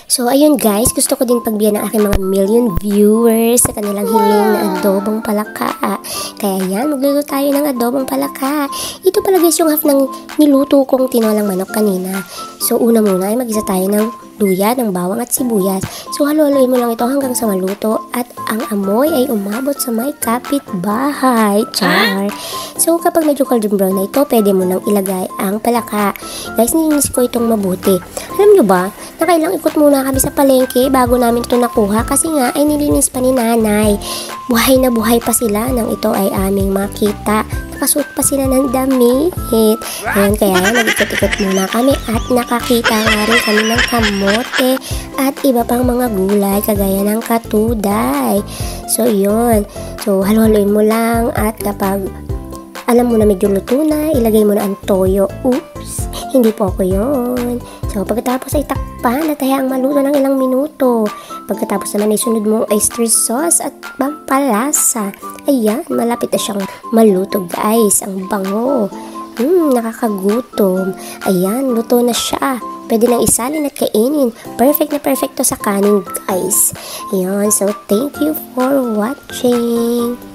So, ayun guys, gusto ko din pagbigyan ng aking mga million viewers sa kanilang hiling na adobong palaka. Kaya yan, magluto tayo ng adobong palaka. Ito pala guys yung half ng niluto kong tinolang manok kanina. So, una muna ay mag-isa tayo ng luya, ng bawang at sibuyas. So, halo-haloin mo lang ito hanggang sa maluto at ang amoy ay umabot sa may kapitbahay. Char! So, kapag medyo golden brown na ito, pwede mo nang ilagay ang palaka. Guys, nilinis ko itong mabuti. Alam nyo ba, nakailang ikot muna kami sa palengke bago namin ito nakuha kasi nga ay nilinis pa ni nanay. Buhay na buhay pa sila nang ito ay aming makita. Nakasuot pa sila ng damit. Ayan, kaya nag-ikot-ikot muna kami at nakakita nga rin kami ng kamote at iba pang mga gulay kagaya ng katuday. So, yun. So, halo-haloin mo lang at kapag alam mo na medyo luto na, ilagay mo na ang toyo. Oops! Hindi po ako yun. So, pagkatapos ay takpan at hayaang maluto ng ilang minuto. Pagkatapos naman ay sunod mo oyster sauce at pampalasa. Ayan, malapit na siyang maluto guys. Ang bango. Nakakagutom. Ayan, luto na siya. Pwede nang isalin at kainin. Perfect na perfect to sa kanin guys. Ayan, so thank you for watching.